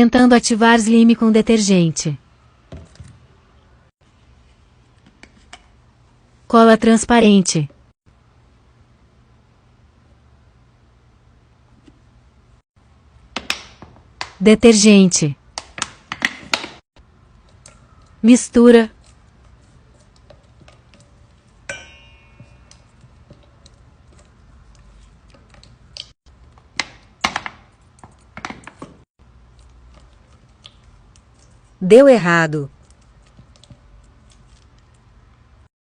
Tentando ativar slime com detergente. Cola transparente. Detergente. Mistura. Deu errado.